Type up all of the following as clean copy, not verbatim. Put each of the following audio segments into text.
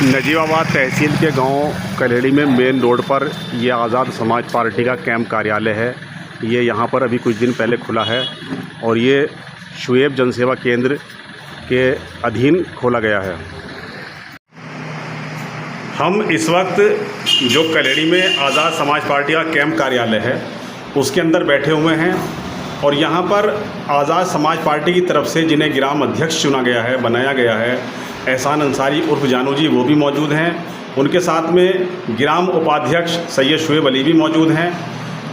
नजीबाबाद तहसील के गांव कलेड़ी में मेन रोड पर ये आज़ाद समाज पार्टी का कैंप कार्यालय है। ये यहाँ पर अभी कुछ दिन पहले खुला है और ये शुएब जनसेवा केंद्र के अधीन खोला गया है। हम इस वक्त जो कलेड़ी में आज़ाद समाज पार्टी का कैंप कार्यालय है उसके अंदर बैठे हुए हैं और यहाँ पर आज़ाद समाज पार्टी की तरफ से जिन्हें ग्राम अध्यक्ष चुना गया है, बनाया गया है, एहसान अंसारी उर्फ जानू जी, वो भी मौजूद हैं। उनके साथ में ग्राम उपाध्यक्ष सैयद शुएब अली भी मौजूद हैं।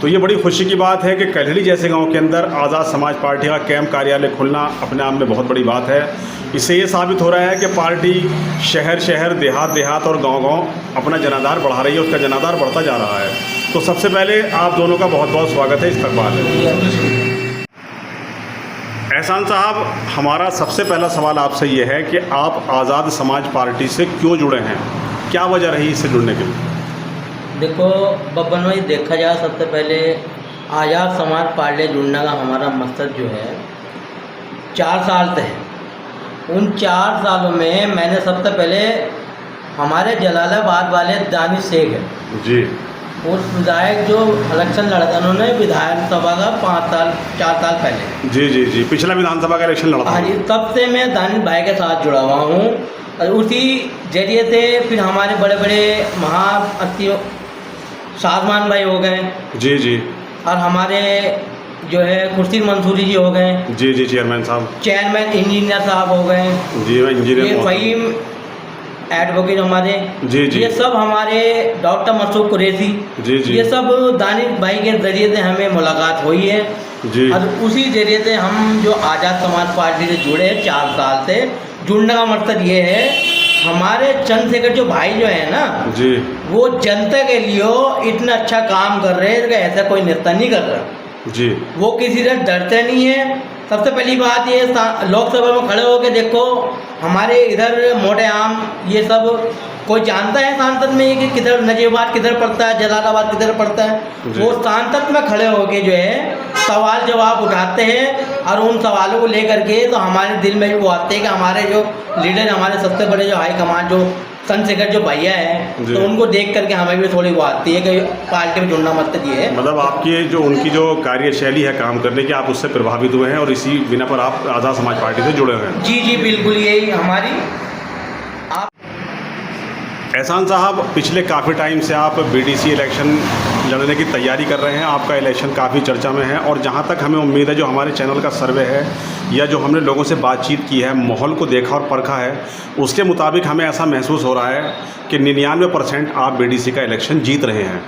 तो ये बड़ी खुशी की बात है कि कलेड़ी जैसे गांव के अंदर आज़ाद समाज पार्टी का कैंप कार्यालय खुलना अपने आप में बहुत बड़ी बात है। इससे ये साबित हो रहा है कि पार्टी शहर शहर, देहात देहात और गांव अपना जनाधार बढ़ा रही है, उसका जनाधार बढ़ता जा रहा है। तो सबसे पहले आप दोनों का बहुत बहुत स्वागत है, इस्तकबाल है। एहसान साहब, हमारा सबसे पहला सवाल आपसे ये है कि आप आज़ाद समाज पार्टी से क्यों जुड़े हैं, क्या वजह रही इससे जुड़ने के लिए? देखो बब्बन भाई, देखा जाए सबसे पहले आज़ाद समाज पार्टी जुड़ने का हमारा मकसद जो है 4 साल से है। उन 4 सालों में मैंने सबसे पहले हमारे जलालाबाद वाले दानिश शेख है जी, उस विधायक जो इलेक्शन लड़ा था उन्होंने विधानसभा का 4 साल पहले, जी जी जी, पिछला विधानसभा का इलेक्शन लड़ा था। हाँ जी, तब से मैं दानिश भाई के साथ जुड़ा हुआ हूँ और उसी जरिए से फिर हमारे बड़े बड़े महाअतियों शाहजमान भाई हो गए, जी जी, और हमारे जो है खुर्शीद मंसूरी जी हो गए, जी जी, चेयरमैन इंजीनियर साहब हो गए, जी इंजीनियर फ़हीम एडवोकेट हमारे, जी जी, ये सब हमारे डॉक्टर मसूद कुरैशी, जी जी, ये सब दानिश भाई के जरिए से हमें मुलाकात हुई है जी। और उसी जरिए से हम जो आज़ाद समाज पार्टी से जुड़े हैं 4 साल से। जुड़ने का मकसद ये है, हमारे चंद्रशेखर जो भाई जो है ना जी, वो जनता के लिए इतना अच्छा काम कर रहे हैं कि ऐसा कोई नेता नहीं कर रहा जी। वो किसी से डरते नहीं है। सबसे पहली बात ये, लोकसभा में खड़े होकर देखो, हमारे इधर मोटे आम ये सब कोई जानता है सांसद में कि किधर नजीबाबाद किधर पड़ता है, जलालाबाद किधर पड़ता है, वो सांसद में खड़े होके जो है सवाल जवाब उठाते हैं और उन सवालों को लेकर के तो हमारे दिल में भी वो आते हैं कि हमारे जो लीडर, हमारे सबसे बड़े जो हाई कमान जो चंद्रशेखर जो भैया हैं, तो उनको देख करके हमें भी थोड़ी वो आती है कि पार्टी में जुड़ना मकसद ये है। मतलब आपकी जो उनकी जो कार्यशैली है काम करने की, आप उससे प्रभावित हुए हैं और इसी बिना पर आप आज़ाद समाज पार्टी से जुड़े हुए हैं? जी जी, बिल्कुल यही हमारी। एहसान साहब, पिछले काफ़ी टाइम से आप बीडीसी इलेक्शन लड़ने की तैयारी कर रहे हैं, आपका इलेक्शन काफ़ी चर्चा में है और जहां तक हमें उम्मीद है, जो हमारे चैनल का सर्वे है या जो हमने लोगों से बातचीत की है, माहौल को देखा और परखा है, उसके मुताबिक हमें ऐसा महसूस हो रहा है कि 99% आप बीडीसी का इलेक्शन जीत रहे हैं।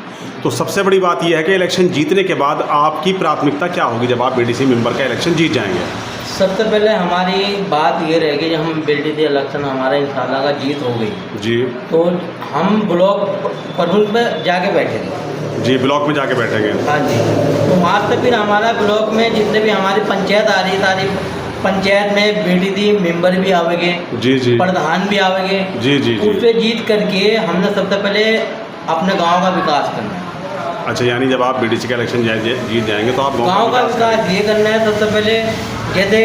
तो सबसे बड़ी बात यह है कि इलेक्शन जीतने के बाद आपकी प्राथमिकता क्या होगी जब आप बीडीसी मेंबर का इलेक्शन जीत जाएंगे? सबसे पहले हमारी बात ये रहेगी, जब हम बीडीसी इलेक्शन हमारा इंशाल्लाह का जीत हो गई जी, तो हम ब्लॉक प्रमुख में जाके बैठेंगे जी, ब्लॉक में जाके बैठेंगे, हाँ जी। तो वहाँ से फिर हमारा ब्लॉक में जितने भी हमारी पंचायत आ रही, सारी पंचायत में बीडीसी मेंबर भी आवेंगे, जी जी, प्रधान भी आवेंगे, जी जी, उससे जीत करके हमने सबसे पहले अपने गाँव का विकास करना है। अच्छा, यानी जब आप बीडीसी का इलेक्शन जीत जाएंगे तो आप गांव का विकास ये करना है। सबसे पहले जैसे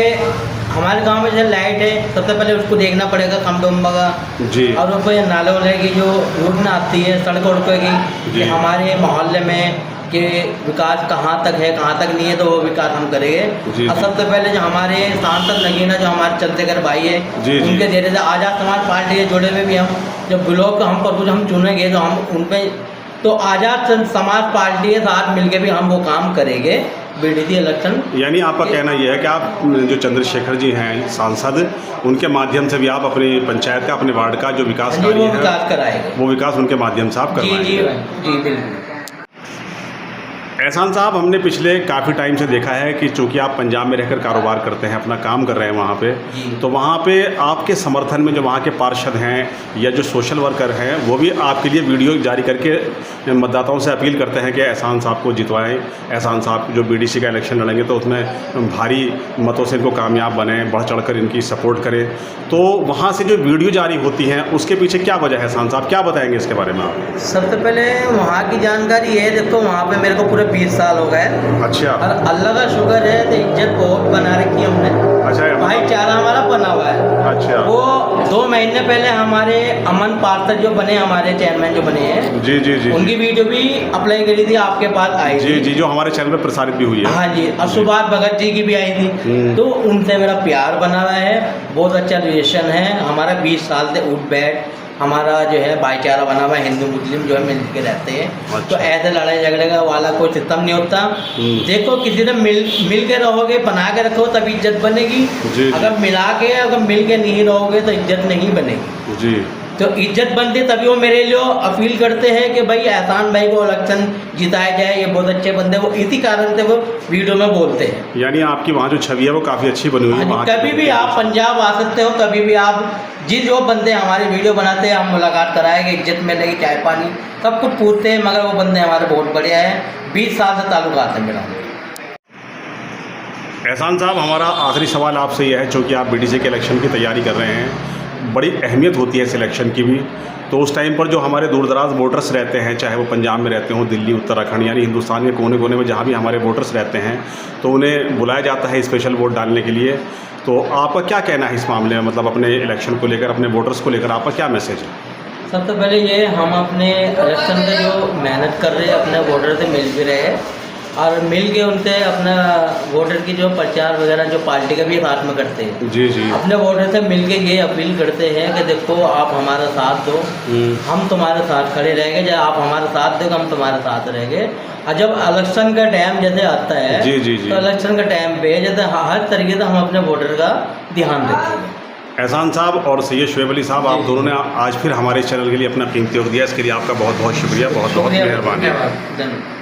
हमारे गांव में जैसे लाइट है, सबसे पहले उसको देखना पड़ेगा खम्बा का जी, और ऊपर नाले वाले की जो योजना आती है सड़क उड़कों की, कि हमारे मोहल्ले में कि विकास कहाँ तक है कहाँ तक नहीं है, तो वो विकास हम करेंगे। और सबसे पहले जो हमारे सांसद नगीना जो हमारे चंद्रशेखर भाई है, उनके जरिए से आज़ाद समाज पार्टी के जुड़े में भी हम जब ब्लॉक हम पर हम चुनेंगे तो हम उन पर तो आज़ाद समाज पार्टी के साथ मिलकर भी हम वो काम करेंगे बीडीसी इलेक्शन। यानी आपका कहना यह है कि आप जो चंद्रशेखर जी हैं सांसद, उनके माध्यम से भी आप अपनी पंचायत का, अपने वार्ड का जो विकास कार्य है, विकास कराएंगे, वो विकास उनके माध्यम से आप करवाएंगे। जी जी जी, बिल्कुल। एहसान साहब, हमने पिछले काफ़ी टाइम से देखा है कि चूँकि आप पंजाब में रहकर कारोबार करते हैं, अपना काम कर रहे हैं वहाँ पे, तो वहाँ पे आपके समर्थन में जो वहाँ के पार्षद हैं या जो सोशल वर्कर हैं, वो भी आपके लिए वीडियो जारी करके मतदाताओं से अपील करते हैं कि एहसान साहब को जितवाएं, एहसान साहब जो बीडीसी का इलेक्शन लड़ेंगे तो उसमें भारी मतों से इनको कामयाब बनाएं, बढ़ चढ़ कर इनकी सपोर्ट करें। तो वहाँ से जो वीडियो जारी होती हैं उसके पीछे क्या वजह है एहसान साहब, क्या बताएँगे इसके बारे में आप? सबसे पहले वहाँ की जानकारी है, देखो वहाँ पर मेरे को पूरे 20 साल हो गए। अच्छा और अल्लाह का शुक्र है तो इज्जत बहुत बना रखी है हमने। अच्छा भाईचारा हमारा बना हुआ है। अच्छा वो 2 महीने पहले हमारे अमन पार्षद जो बने, हमारे चेयरमैन जो बने हैं, जी जी जी उनकी वीडियो भी अप्लाई करी थी, आपके पास आई जी थी। जी जो हमारे चैनल पर प्रसारित भी हुई है। हाँ जी, और सुभाष भगत जी की भी आई थी। तो उनसे मेरा प्यार बना हुआ है, बहुत अच्छा रिलेशन है हमारा। 20 साल से उठ बैठ हमारा जो है भाईचारा बना हुआ है, हिंदू मुस्लिम जो है मिल के रहते हैं। अच्छा। तो ऐसे लड़ाई झगड़े का वाला कोई सिस्टम नहीं होता। देखो किसी से मिल के रहोगे, बना के रखो तब इज्जत बनेगी। जी। अगर मिल के नहीं रहोगे तो इज्जत नहीं बनेगी। जी तो इज्जत बनती तभी वो मेरे लिए अपील करते हैं कि भाई एहसान भाई को इलेक्शन जिताया जाए, ये बहुत अच्छे बंदे, वो इसी कारण से वो वीडियो में बोलते हैं। यानी आपकी वहाँ जो छवि है वो काफ़ी अच्छी बनी हुई है वहाँ की। कभी भी आप पंजाब आ सकते हो, कभी भी आप जो बंदे हमारे वीडियो बनाते हैं, हम मुलाकात कराएंगे, इज्जत मिलेगी, चाय पानी सब कुछ पूछते हैं, मगर वो बंदे हमारे बहुत बढ़िया हैं। 20 साल से ताल्लुकात है मेरा। एहसान साहब, हमारा आखिरी सवाल आपसे यह है, चूँकि आप बीडीसी के इलेक्शन की तैयारी कर रहे हैं, बड़ी अहमियत होती है इस इलेक्शन की भी, तो उस टाइम पर जो हमारे दूर दराज वोटर्स रहते हैं, चाहे वो पंजाब में रहते हों, दिल्ली, उत्तराखंड, यानी हिंदुस्तान के कोने कोने में जहाँ भी हमारे वोटर्स रहते हैं, तो उन्हें बुलाया जाता है स्पेशल वोट डालने के लिए। तो आपका क्या कहना है इस मामले में, मतलब अपने इलेक्शन को लेकर, अपने वोटर्स को लेकर आपका क्या मैसेज है? सबसे पहले ये, हम अपने इलेक्शन का जो मेहनत कर रहे हैं, अपने वोटर से मिल भी रहे हैं और मिल के उनसे अपना वोटर की जो प्रचार वगैरह जो पार्टी का भी साथ में करते हैं। जी जी। अपने वोटर से मिल के ये अपील करते हैं कि देखो आप हमारा साथ दो, हम तुम्हारे साथ खड़े रहेंगे, जब आप हमारा साथ दोगे हम तुम्हारे साथ रहेंगे। और जब इलेक्शन का टाइम जैसे आता है, जी जी जी, तो इलेक्शन का टाइम पे जैसे हर तरीके से हम अपने वोटर का ध्यान रखते हैं। एहसान साहब और सैयद शुएब अली साहब, आप दोनों ने आज फिर हमारे चैनल के लिए अपना कीमती वक्त दिया, इसके लिए आपका बहुत बहुत शुक्रिया, बहुत बहुत मेहरबानी। धन्यवाद।